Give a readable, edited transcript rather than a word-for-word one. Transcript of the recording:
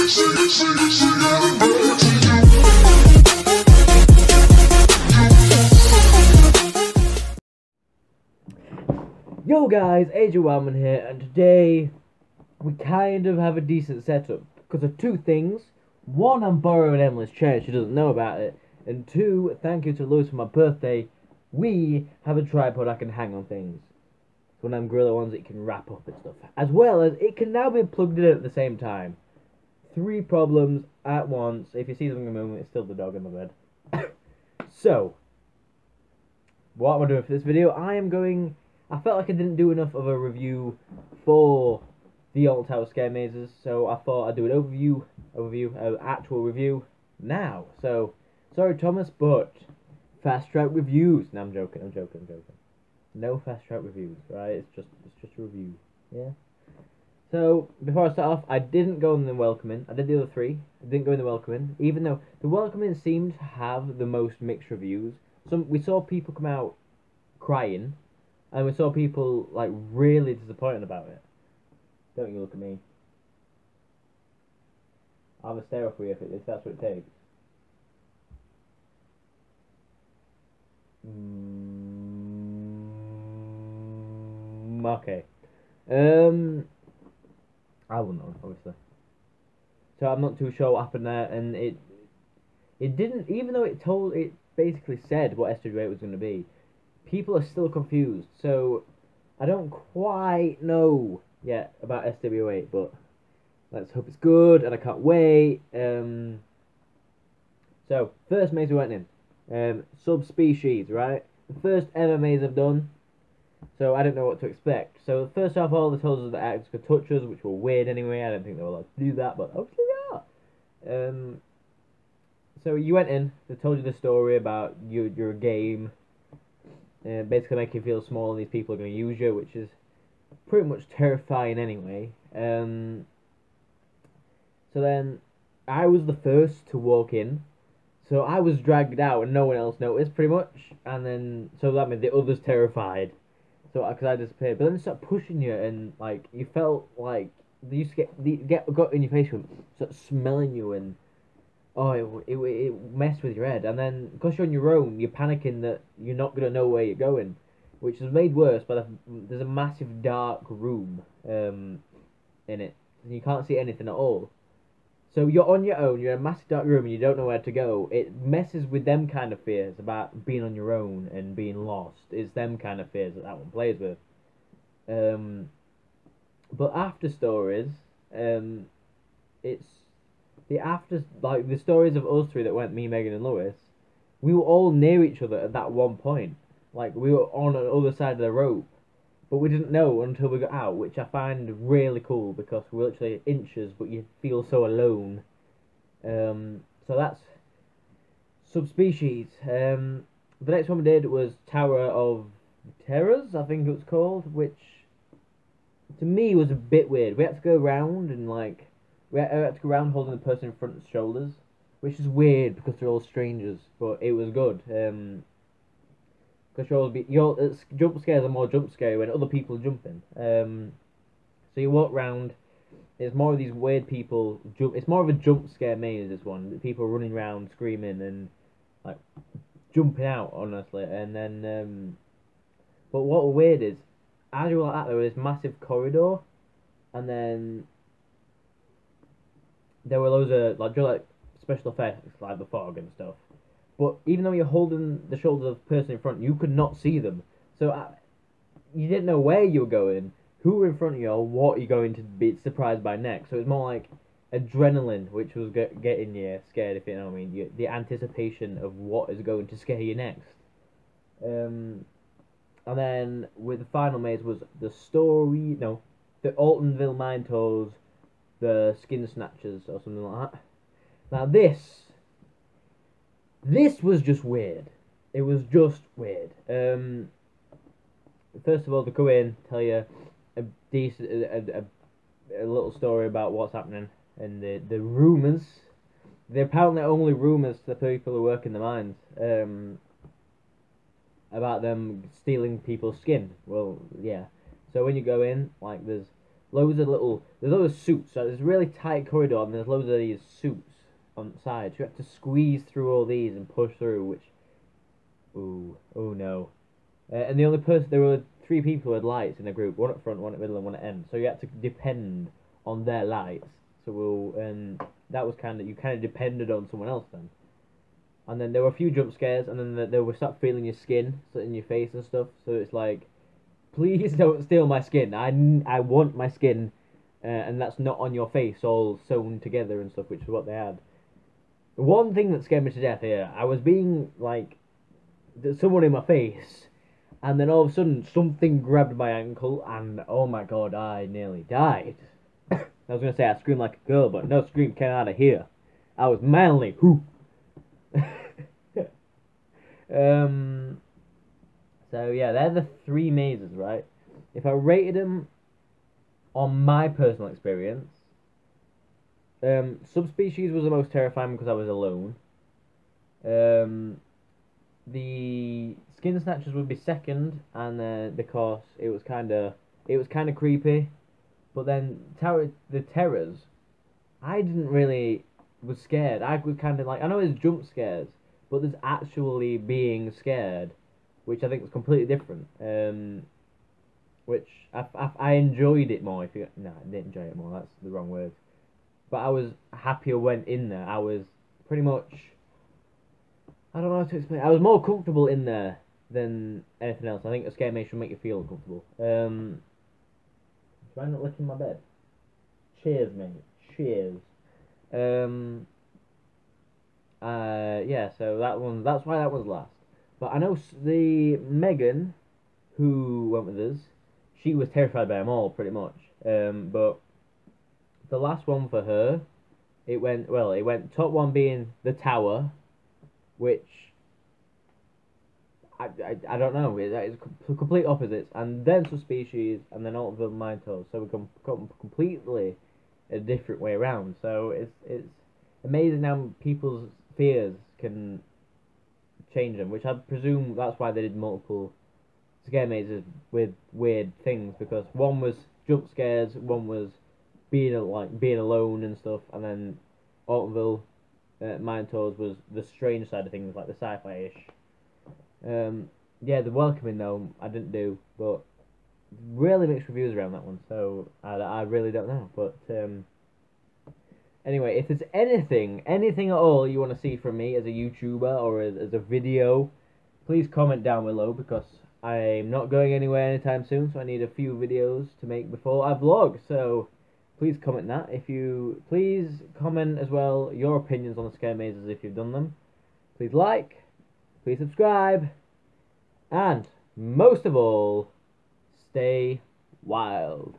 Yo guys, AJ Wildman here, and today we kind of have a decent setup because of two things. One, I'm borrowing Emily's chair, she doesn't know about it. And two, thank you to Lewis for my birthday, we have a tripod I can hang on things. It's one of them gorilla ones that you can wrap up and stuff. As well as it can now be plugged in at the same time. Three problems at once. If you see something in the moment, it's still the dog in my bed. So, what am I doing for this video? I felt like I didn't do enough of a review for the Alton Towers Scare mazes, so I thought I'd do an actual review now. So, sorry Thomas, but fast track reviews. No, I'm joking. No fast track reviews, right? It's just a review, yeah. So before I start off, I didn't go in the welcoming. I did the other three. I didn't go in the welcoming, even though the welcoming seemed to have the most mixed reviews. We saw people come out crying. And we saw people, like, really disappointed about it. Don't you look at me. I'll have a stare off for you if that's what it takes. Okay. I wouldn't know, obviously. So I'm not too sure what happened there, and it didn't, even though it basically said what SW8 was going to be. People are still confused, so I don't quite know yet about SW8, but let's hope it's good, and I can't wait. So, first maze we went in, subspecies, right? The first ever maze I've done, so I don't know what to expect. So, first off, all they told us that actors could touch us, which were weird anyway. I don't think they were allowed to do that, but obviously they are. So you went in, they told you the story about your game. Basically make you feel small and these people are going to use you, which is pretty much terrifying anyway. So then I was the first to walk in, so I was dragged out and no one else noticed pretty much, and then so that made the others terrified, so because I disappeared. But then they started pushing you and like you felt like they used to got in your face and start smelling you, and oh, it messed with your head. And then, because you're on your own, you're panicking that you're not going to know where you're going. Which is made worse by there's a massive dark room in it. And you can't see anything at all. So you're on your own, you're in a massive dark room and you don't know where to go. It messes with them kind of fears about being on your own and being lost. It's them kind of fears that one plays with. But after stories, it's... the stories of us three that went, me, Megan and Lewis, we were all near each other at that one point. Like, we were on the other side of the rope, but we didn't know until we got out, which I find really cool, because we're literally inches, but you feel so alone. So that's subspecies. The next one we did was Tower of Terrors, I think it was called, which to me was a bit weird. We had to go around and like... We had to go around holding the person in front of the shoulders, which is weird because they're all strangers, but it was good. Because jump scares are more jump scary when other people are jumping. So you walk around. It's more of these weird people. It's more of a jump scare maze. This one, people running around screaming and like jumping out, honestly. And then, but what was weird is, as you were like that, there was this massive corridor, and then there were loads of like special effects like the fog and stuff. But even though you're holding the shoulders of the person in front, you could not see them. So you didn't know where you were going, who were in front of you, or what you're going to be surprised by next. So it's more like adrenaline, which was getting you scared, if you know what I mean. The anticipation of what is going to scare you next. And then with the final maze was the Altonville Mine Toes, the Skin Snatchers or something like that. Now this was just weird. It was just weird. First of all, they go in, tell you a little story about what's happening, and the rumours. They're apparently only rumours to the people who work in the mines. About them stealing people's skin. Well, yeah. So when you go in, like there's There's loads of suits. So there's a really tight corridor, and there's loads of these suits on the side. So you have to squeeze through all these and push through, which, ooh, oh no. And the only person, there were three people who had lights in the group, one at front, one at middle, and one at end. So you had to depend on their lights. So that was you kind of depended on someone else then. And then there were a few jump scares, and then they were start feeling your skin, so in your face and stuff. So it's like, please don't steal my skin. I want my skin, and that's not on your face, all sewn together and stuff, which is what they had. One thing that scared me to death here, I was being like, there's someone in my face, and then all of a sudden something grabbed my ankle, and oh my god, I nearly died. I was gonna say I screamed like a girl, but no scream came out of here. I was manly. Whoo. um. So yeah, they're the three mazes, right? If I rated them on my personal experience, subspecies was the most terrifying because I was alone. The skin snatchers would be second, and because it was kind of creepy. But then the terrors, I didn't really was scared. I was kind of like, I know there's jump scares, but there's actually being scared, which I think was completely different. Which I enjoyed it more. No, I didn't enjoy it more. That's the wrong word. But I was happier when in there. I was pretty much, I don't know how to explain. I was more comfortable in there than anything else. I think a scare maze should make you feel uncomfortable. Try not licking my bed. Cheers, mate. Cheers. Yeah. So that's why that was last. But I know the Megan, who went with us, she was terrified by them all pretty much. But the last one for her, it went top one being the tower, which I don't know. It's complete opposites, and then subspecies, and then Alton Mine Toes. So we come completely a different way around. So it's amazing how people's fears can change them, which I presume that's why they did multiple scare mazes with weird things, because one was jump scares, one was being alone and stuff, and then Altonville Mine Toes was the strange side of things, like the sci-fi-ish. Yeah, the welcoming though I didn't do, but really mixed reviews around that one, so I really don't know. But anyway, if there's anything at all you want to see from me as a YouTuber or as a video, please comment down below, because I'm not going anywhere anytime soon, so I need a few videos to make before I vlog. So please comment that. Please comment as well your opinions on the scare mazes if you've done them. Please like, please subscribe, and most of all, stay wild.